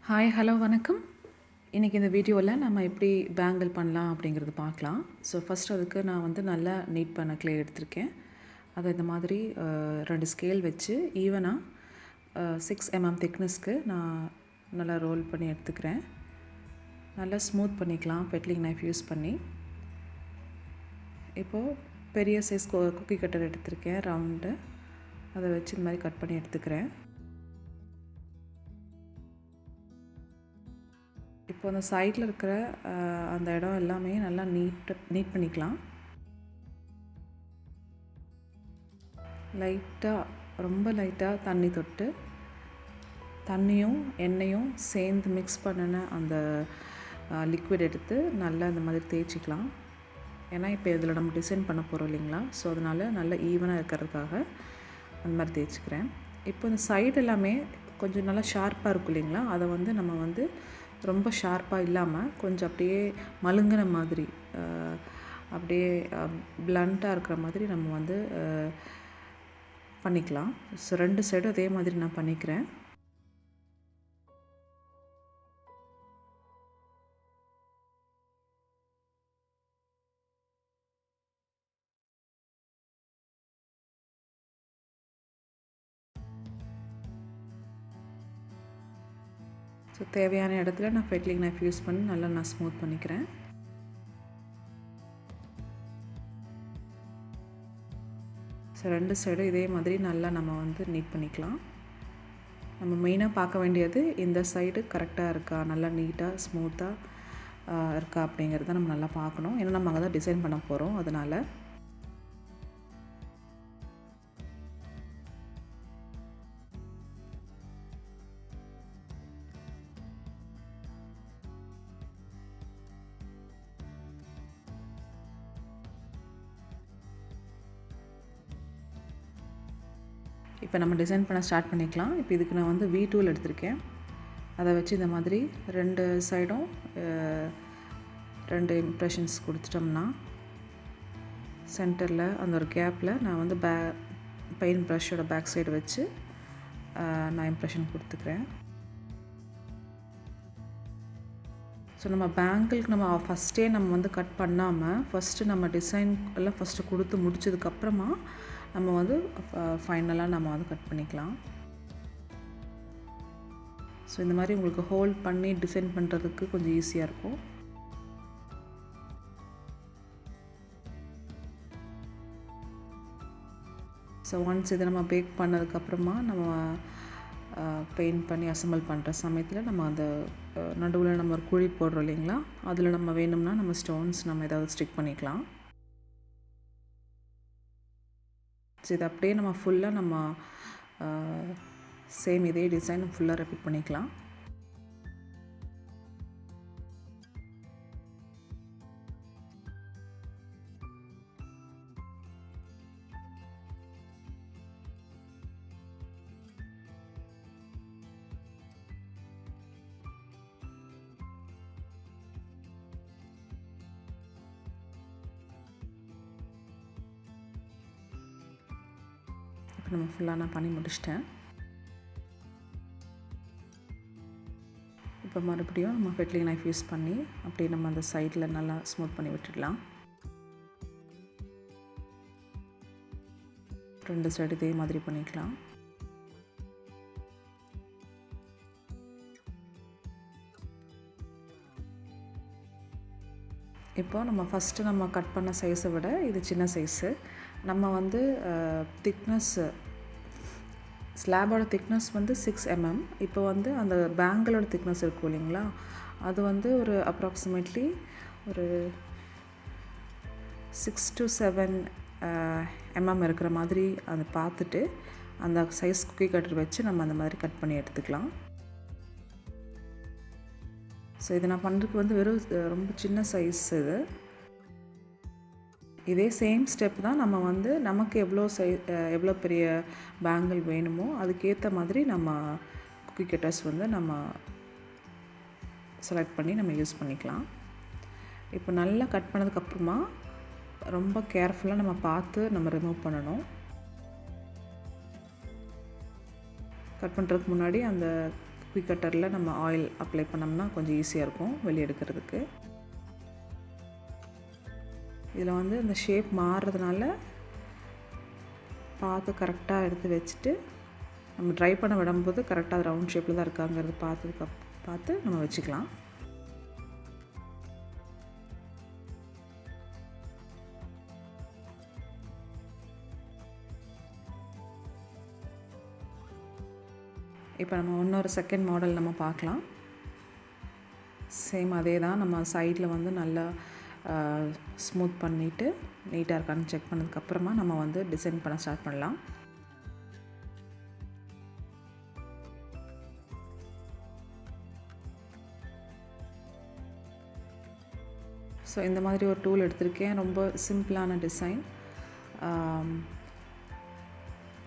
Hi hello வணக்கம். இன்றைக்கி இந்த வீடியோவில் நம்ம எப்படி பேங்கிள் பண்ணலாம் அப்படிங்கிறது பார்க்கலாம். ஸோ ஃபஸ்ட் அதுக்கு நான் வந்து நல்லா நீட் பண்ண க்ளே எடுத்திருக்கேன். அதை இந்த மாதிரி 2 ஸ்கேல் வச்சு ஈவனாக 6 mm திக்னஸ்க்கு நான் நல்லா ரோல் பண்ணி எடுத்துக்கிறேன். நல்லா ஸ்மூத் பண்ணிக்கலாம் பெட்லிங் நைஃப் யூஸ் பண்ணி. இப்போது பெரிய சைஸ் குக்கி கட்டர் எடுத்திருக்கேன் ரவுண்டு. அதை வச்சு இந்த மாதிரி கட் பண்ணி எடுத்துக்கிறேன். இப்போ அந்த சைடில் இருக்கிற அந்த இடம் எல்லாமே நல்லா நீட் பண்ணிக்கலாம். ரொம்ப லைட்டாக தண்ணி தொட்டு தண்ணியும் எண்ணெயும் சேர்ந்து மிக்ஸ் பண்ணின அந்த லிக்விட் எடுத்து நல்லா இந்த மாதிரி தேய்ச்சிக்கலாம். ஏன்னா இப்போ இதில் நம்ம டிசைன் பண்ண போகிறோம் இல்லைங்களா, ஸோ அதனால் நல்லா ஈவனாக இருக்கிறதுக்காக அந்த மாதிரி தேய்ச்சிக்கிறேன். இப்போ இந்த சைடு எல்லாமே கொஞ்சம் நல்லா ஷார்ப்பாக இருக்கும் இல்லைங்களா, அதை வந்து நம்ம வந்து ரொம்ப ஷார்ப்பாக இல்லாமல் கொஞ்சம் அப்படியே மழுங்கின மாதிரி அப்படியே பிளண்ட்டாக இருக்கிற மாதிரி நம்ம வந்து பண்ணிக்கலாம். ஸோ 2 சைடும் அதே மாதிரி நான் பண்ணிக்கிறேன். ஸோ தேவையான இடத்துல நான் பெட்லிங் நைஃப் யூஸ் பண்ணி நல்லா நான் ஸ்மூத் பண்ணிக்கிறேன். ஸோ 2 சைடும் இதே மாதிரி நல்லா நம்ம வந்து நீட் பண்ணிக்கலாம். நம்ம மெயினாக பார்க்க வேண்டியது இந்த சைடு கரெக்டாக இருக்கா, நல்லா நீட்டாக ஸ்மூத்தாக இருக்கா அப்படிங்கிறத நம்ம நல்லா பார்க்கணும். ஏன்னா நம்ம அங்கே தான் டிசைன் பண்ண போகிறோம். அதனால் இப்போ நம்ம டிசைன் பண்ண ஸ்டார்ட் பண்ணிக்கலாம். இப்போ இதுக்கு நான் வந்து V2 எடுத்திருக்கேன். அதை வச்சு இந்த மாதிரி 2 சைடும் 2 இம்ப்ரெஷன்ஸ் கொடுத்துட்டோம்னா சென்டரில் அந்த ஒரு கேப்பில் நான் வந்து பெயிண்ட் ப்ரஷோட பேக் சைடு வச்சு நான் இம்ப்ரெஷன் கொடுத்துக்கிறேன். ஸோ நம்ம பேங்கிளுக்கு நம்ம ஃபஸ்ட்டே நம்ம வந்து கட் பண்ணாமல் ஃபஸ்ட்டு நம்ம டிசைன் எல்லாம் ஃபஸ்ட்டு கொடுத்து முடிச்சதுக்கப்புறமா நம்ம வந்து ஃபைனலாக நம்ம வந்து கட் பண்ணிக்கலாம். ஸோ இந்த மாதிரி உங்களுக்கு ஹோல்ட் பண்ணி டிசைன் பண்ணுறதுக்கு கொஞ்சம் ஈஸியாக இருக்கும். ஸோ ஒன்ஸ் இதை நம்ம பேக் பண்ணதுக்கப்புறமா நம்ம பெயிண்ட் பண்ணி அசம்பிள் பண்ணுற சமயத்தில் நம்ம அந்த நடுவில் நம்ம ஒரு குழி போடுறோம் இல்லைங்களா, அதில் நம்ம வேணும்னா நம்ம ஸ்டோன்ஸ் நம்ம ஏதாவது ஸ்டிக் பண்ணிக்கலாம். ஸோ இது அப்படியே நம்ம ஃபுல்லாக நம்ம சேம் இதே டிசைன் ஃபுல்லாக ரிப்பீட் பண்ணிக்கலாம். நம்ம ஃபுல்லாக நான் பண்ணி முடிச்சிட்டேன். இப்போ மறுபடியும் நம்ம பெட்லிங் நைஃப் யூஸ் பண்ணி அப்படியே நம்ம அந்த சைடில் நல்லா ஸ்மூத் பண்ணி விட்டுடலாம். 2 சைடு இதே மாதிரி பண்ணிக்கலாம். இப்போ நம்ம ஃபஸ்ட்டு நம்ம கட் பண்ண சைஸை விட இது சின்ன சைஸு. நம்ம வந்து திக்னஸ்ஸு ஸ்லாபோட திக்னஸ் வந்து 6 mm. இப்போ வந்து அந்த பேங்கிளோட திக்னஸ் இருக்கும் இல்லைங்களா, அது வந்து ஒரு அப்ராக்சிமேட்லி ஒரு 6 to 7 mm இருக்கிற மாதிரி அதை பார்த்துட்டு அந்த சைஸ் குக்கி கட்டர் வச்சு நம்ம அந்த மாதிரி கட் பண்ணி எடுத்துக்கலாம். ஸோ இதை நான் பண்ணுறதுக்கு வந்து வெறும் ரொம்ப சின்ன சைஸ் இது. இதே சேம் ஸ்டெப் தான் நம்ம வந்து நமக்கு எவ்வளோ பெரிய பேங்கிள் வேணுமோ அதுக்கேற்ற மாதிரி நம்ம குக்கி கட்டர்ஸ் வந்து நம்ம செலக்ட் பண்ணி நம்ம யூஸ் பண்ணிக்கலாம். இப்போ நல்லா கட் பண்ணதுக்கப்புறமா ரொம்ப கேர்ஃபுல்லாக நம்ம பார்த்து நம்ம ரிமூவ் பண்ணணும். கட் பண்ணுறதுக்கு முன்னாடி அந்த குயிக் கட்டரில் நம்ம ஆயில் அப்ளை பண்ணோம்னா கொஞ்சம் ஈஸியாக இருக்கும் வெளியே எடுக்கிறதுக்கு. இதில் வந்து இந்த ஷேப் மாறுறதுனால பார்த்து கரெக்டாக எடுத்து வச்சுட்டு நம்ம ட்ரை பண்ண விடும்போது கரெக்டாக அது ரவுண்ட் ஷேப்பில் தான் இருக்காங்கிறது பார்த்து நம்ம வச்சுக்கலாம். இப்போ நம்ம இன்னொரு செகண்ட் மாடல் நம்ம பார்க்கலாம். சேம் அதே தான். நம்ம சைடில் வந்து நல்லா ஸ்மூத் பண்ணிவிட்டு நீட்டாக இருக்கான்னு செக் பண்ணதுக்கப்புறமா நம்ம வந்து டிசைன் பண்ண ஸ்டார்ட் பண்ணலாம். ஸோ இந்த மாதிரி ஒரு டூல் எடுத்திருக்கேன். ரொம்ப சிம்பிளான டிசைன்.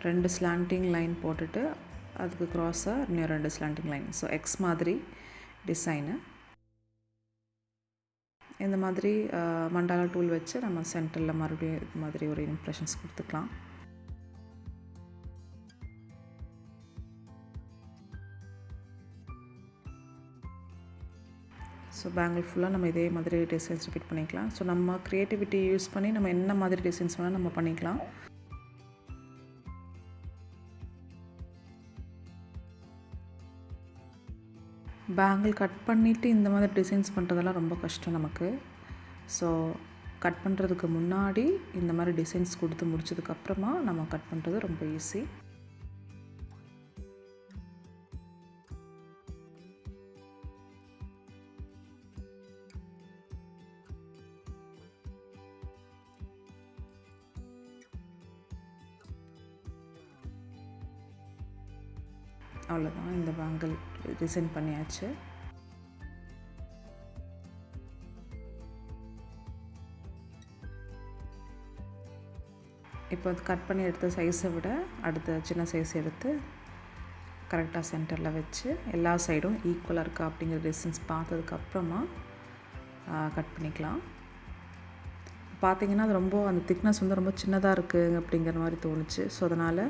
2 ஸ்லாண்டிங் லைன் போட்டுட்டு அதுக்கு க்ராஸாக இன்னும் 2 ஸ்லாண்டிங் லைன். ஸோ எக்ஸ் மாதிரி டிசைனு. இந்த மாதிரி மண்டாலா டூல் வச்சு நம்ம சென்டரில் மறுபடியும் இது மாதிரி ஒரு இம்ப்ரெஷன்ஸ் கொடுத்துக்கலாம். ஸோ பேங்கிள் ஃபுல்லாக நம்ம இதே மாதிரி டிசைன்ஸ் ரிப்பீட் பண்ணிக்கலாம். ஸோ நம்ம க்ரியேட்டிவிட்டி யூஸ் பண்ணி நம்ம என்ன மாதிரி டிசைன்ஸ் வேணால் நம்ம பண்ணிக்கலாம். பேங்கிள் கட் பண்ணிவிட்டு இந்த மாதிரி டிசைன்ஸ் பண்ணுறதெல்லாம் ரொம்ப கஷ்டம் நமக்கு. ஸோ கட் பண்ணுறதுக்கு முன்னாடி இந்த மாதிரி டிசைன்ஸ் கொடுத்து முடிச்சதுக்கப்புறமா நம்ம கட் பண்ணுறது ரொம்ப ஈஸி. அவ்வளோதான், இந்த பேங்கிள் டிசைன் பண்ணியாச்சு. இப்போ அது கட் பண்ணி எடுத்த சைஸை விட அடுத்த சின்ன சைஸ் எடுத்து கரெக்டாக சென்டரில் வச்சு எல்லா சைடும் ஈக்குவலாக இருக்கா அப்படிங்கிற டிஸ்டன்ஸ் பார்த்ததுக்கப்புறமா கட் பண்ணிக்கலாம். பார்த்திங்கன்னா அது ரொம்ப அந்த திக்னஸ் வந்து ரொம்ப சின்னதாக இருக்குது அப்படிங்கிற மாதிரி தோணுச்சு. ஸோ அதனால்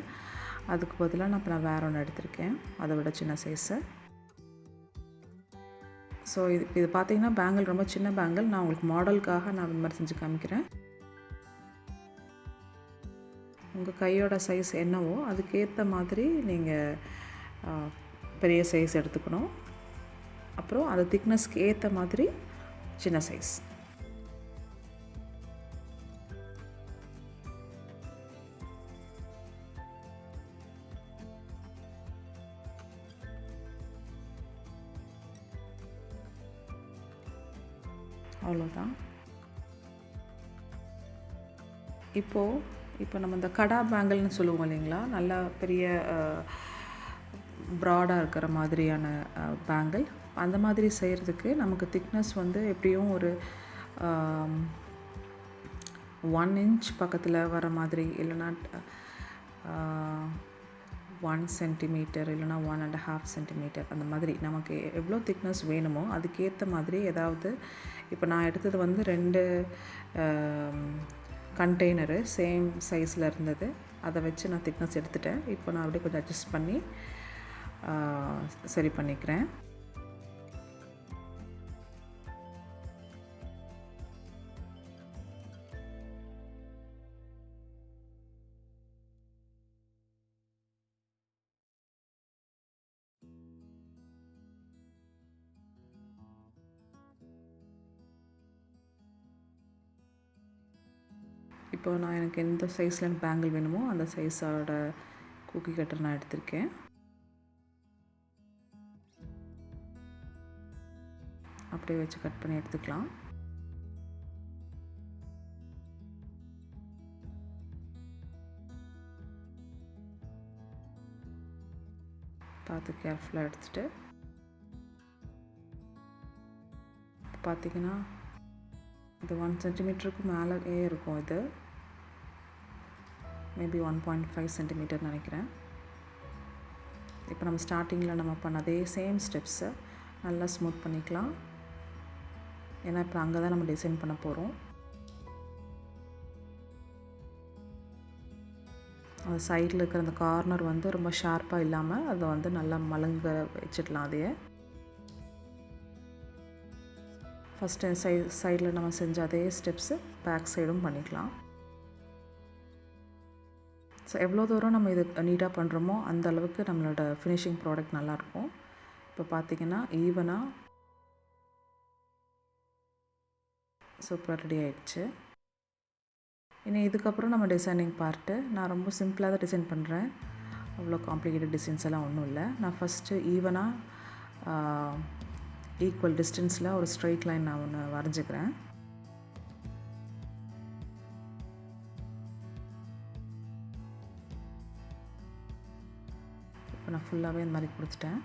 அதுக்கு பதிலாக நான் வேறு ஒன்று எடுத்திருக்கேன், அதை விட சின்ன சைஸை. ஸோ இது பார்த்திங்கன்னா பேங்கிள் ரொம்ப சின்ன பேங்கிள். நான் உங்களுக்கு மாடலுக்காக நான் இந்த மாதிரி செஞ்சு காமிக்கிறேன். உங்கள் கையோட சைஸ் என்னவோ அதுக்கேற்ற மாதிரி நீங்கள் பெரிய சைஸ் எடுத்துக்கணும். அப்புறம் அது திக்னஸ்க்கு ஏற்ற மாதிரி சின்ன சைஸ். அவ்வளோதான். இப்போ நம்ம இந்த கடா பேங்கிள்னு சொல்லுவோம் இல்லைங்களா, நல்லா பெரிய ப்ராடாக இருக்கிற மாதிரியான பேங்கிள். அந்த மாதிரி செய்கிறதுக்கு நமக்கு திக்னஸ் வந்து எப்படியும் ஒரு 1 inch பக்கத்தில் வர மாதிரி, இல்லைனா 1 centimeter இல்லைனா 1.5 centimeter அந்த மாதிரி நமக்கு எவ்வளோ திக்னஸ் வேணுமோ அதுக்கேற்ற மாதிரி ஏதாவது. இப்போ நான் எடுத்தது வந்து 2 கண்டெய்னரு சேம் சைஸில் இருந்தது. அதை வச்சு நான் திக்னஸ் எடுத்துட்டேன். இப்போ நான் அப்படியே கொஞ்சம் அட்ஜஸ்ட் பண்ணி சரி பண்ணிக்கிறேன். இப்போ நான் எனக்கு எந்த சைஸில் எனக்கு பேங்கிள் வேணுமோ அந்த சைஸோட குக்கி கட்டர் நான் எடுத்திருக்கேன். அப்படியே வச்சு கட் பண்ணி எடுத்துக்கலாம். பார்த்து கேர்ஃபுல்லாக எடுத்துகிட்டு பார்த்திங்கன்னா இது 1 centimeterக்கு மேலேயே இருக்கும். இது மேபி 1.5 centimeter நினைக்கிறேன். இப்போ நம்ம ஸ்டார்டிங்கில் நம்ம பண்ண அதே சேம் ஸ்டெப்ஸை நல்லா ஸ்மூத் பண்ணிக்கலாம். ஏன்னா இப்போ அங்கே தான் நம்ம டிசைன் பண்ண போகிறோம். அந்த சைடில் இருக்கிற அந்த கார்னர் வந்து ரொம்ப ஷார்ப்பாக இல்லாமல் அதை வந்து நல்லா மலங்க வச்சிடலாம். அதையே ஃபஸ்ட்டு சைடில் நம்ம செஞ்ச அதே ஸ்டெப்ஸு பேக் சைடும் பண்ணிக்கலாம். ஸோ எவ்வளோ தூரம் நம்ம இது நீட்டாக பண்ணுறோமோ அந்த அளவுக்கு நம்மளோட ஃபினிஷிங் ப்ராடக்ட் நல்லாயிருக்கும். இப்போ பார்த்திங்கன்னா ஈவனாக சூப்பராக ரெடி ஆகிடுச்சு. இனி இதுக்கப்புறம் நம்ம டிசைனிங் பார்ட்டு. நான் ரொம்ப சிம்பிளாக தான் டிசைன் பண்ணுறேன், அவ்வளோ காம்ப்ளிகேட்டட் டிசைன்ஸ் எல்லாம் ஒன்றும் இல்லை. நான் ஃபஸ்ட்டு ஈவனாக ஈக்குவல் டிஸ்டன்ஸில் ஒரு ஸ்ட்ரெயிட் லைன் நான் ஒன்று வரைஞ்சிக்கிறேன். இப்போ நான் ஃபுல்லாகவே இந்த மாதிரி கொடுத்துட்டேன்.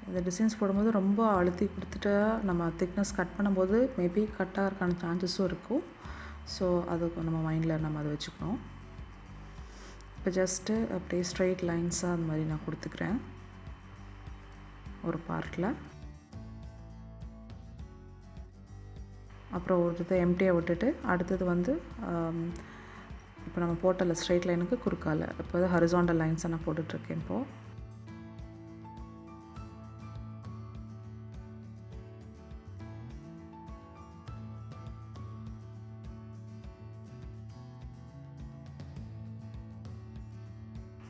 இந்த டிசைன்ஸ் போடும்போது ரொம்ப அழுத்தி கொடுத்துட்டு நம்ம திக்னஸ் கட் பண்ணும்போது மேபி கட் ஆகிறதுக்கான சான்சஸும் இருக்கும். ஸோ அதுக்கு நம்ம மைண்டில் நம்ம அதை வச்சுக்கணும். இப்போ ஜஸ்ட்டு அப்படியே ஸ்ட்ரெயிட் லைன்ஸாக அந்த மாதிரி நான் கொடுத்துக்கிறேன் ஒரு பார்ட்டில். அப்புறம் ஒரு இதை எம்டியாக விட்டுட்டு அடுத்தது வந்து இப்போ நம்ம போட்டல ஸ்ட்ரெயிட் லைனுக்கு குறுக்கால இப்போ ஹரிசாண்டல் லைன்ஸை நான் போட்டுட்ருக்கேன். இப்போது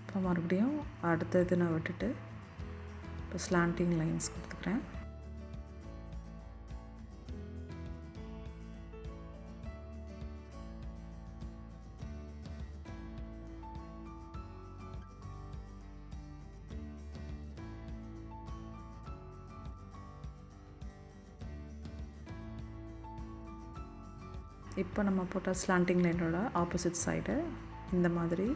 இப்போ மறுபடியும் அடுத்த இது நான் விட்டுட்டு இப்போ ஸ்லாண்டிங் லைன்ஸ் கொடுத்துக்கிறேன். இப்போ நம்ம போட்ட ஸ்லாண்டிங் லைனோட ஆப்போசிட் சைடு இந்த மாதிரி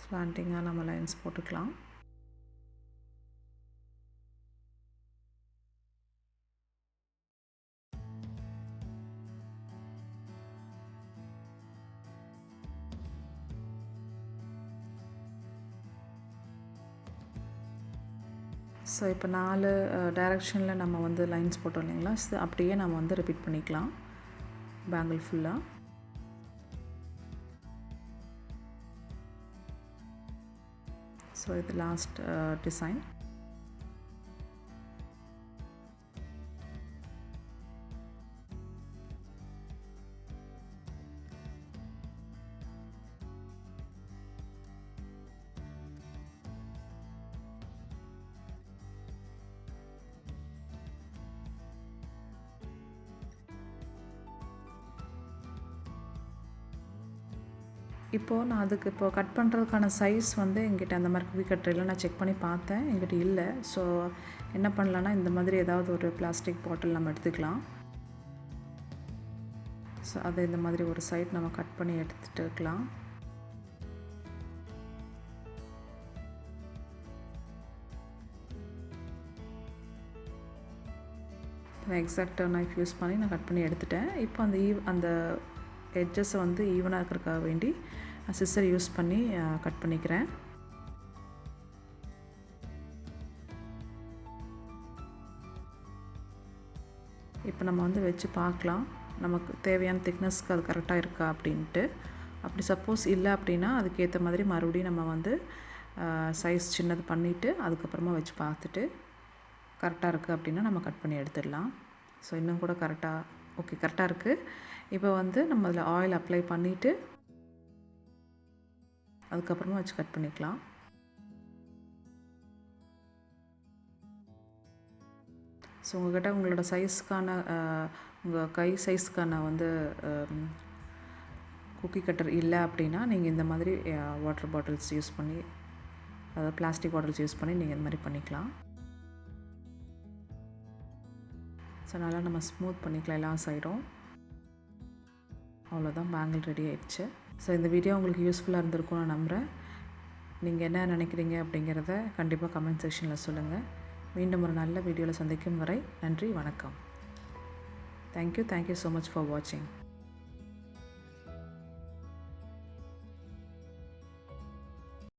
ஸ்லாண்டிங்காக நம்ம லைன்ஸ் போட்டுக்கலாம். ஸோ இப்போ 4 டைரெக்ஷனில் நம்ம வந்து லைன்ஸ் போட்டோம் இல்லைங்களா, அப்படியே நம்ம வந்து ரிப்பீட் பண்ணிக்கலாம் பேங்கிள் ஃபுல்லாக. ஸோ இது லாஸ்ட் டிசைன். இப்போது நான் அதுக்கு இப்போ கட் பண்ணுறதுக்கான சைஸ் வந்து எங்கிட்ட அந்த மாதிரி குக்கி கட்டரில் நான் செக் பண்ணி பார்த்தேன், எங்கிட்ட இல்லை. ஸோ என்ன பண்ணலான்னா இந்த மாதிரி ஏதாவது ஒரு பிளாஸ்டிக் பாட்டில் நம்ம எடுத்துக்கலாம். ஸோ அதை இந்த மாதிரி ஒரு சைட் நம்ம கட் பண்ணி எடுத்துகிட்டு இருக்கலாம். நான் எக்ஸாக்டாக நைஃப் யூஸ் பண்ணி நான் கட் பண்ணி எடுத்துட்டேன். இப்போ அந்த எட்ஜஸை வந்து ஈவனாக இருக்கிறதுக்காக வேண்டி சிசர் யூஸ் பண்ணி கட் பண்ணிக்கிறேன். இப்போ நம்ம வந்து வச்சு பார்க்கலாம் நமக்கு தேவையான திக்னஸ்க்கு அது கரெக்டாக இருக்கா அப்படின்ட்டு. அப்படி சப்போஸ் இல்லை அப்படின்னா அதுக்கேற்ற மாதிரி மறுபடியும் நம்ம வந்து சைஸ் சின்னது பண்ணிவிட்டு அதுக்கப்புறமா வச்சு பார்த்துட்டு கரெக்டாக இருக்குது அப்படின்னா நம்ம கட் பண்ணி எடுத்துடலாம். ஸோ இன்னும் கூட கரெக்டாக இருக்குது. இப்போ வந்து நம்ம அதில் ஆயில் அப்ளை பண்ணிவிட்டு அதுக்கப்புறமா வச்சு கட் பண்ணிக்கலாம். ஸோ உங்கள்கிட்ட உங்களோட சைஸ்க்கான உங்கள் கை சைஸ்க்கான வந்து குக்கி கட்டர் இல்லை அப்படின்னா நீங்கள் இந்த மாதிரி வாட்டர் பாட்டில்ஸ் யூஸ் பண்ணி, அதாவது பிளாஸ்டிக் பாட்டில்ஸ் யூஸ் பண்ணி நீங்கள் இந்த மாதிரி பண்ணிக்கலாம். ஸோ நல்லா நம்ம ஸ்மூத் பண்ணிக்கலாம் எல்லா சைடும். அவ்வளோதான், பேங்கிள் ரெடி ஆயிடுச்சு. ஸோ இந்த வீடியோ உங்களுக்கு யூஸ்ஃபுல்லாக இருந்திருக்கும்னு நான் நம்புகிறேன். நீங்கள் என்ன நினைக்கிறீங்க அப்படிங்கிறத கண்டிப்பாக கமெண்ட் செக்ஷனில் சொல்லுங்கள். மீண்டும் ஒரு நல்ல வீடியோவில் சந்திக்கும் வரை நன்றி, வணக்கம். தேங்க்யூ ஸோ மச் ஃபார் வாட்சிங்.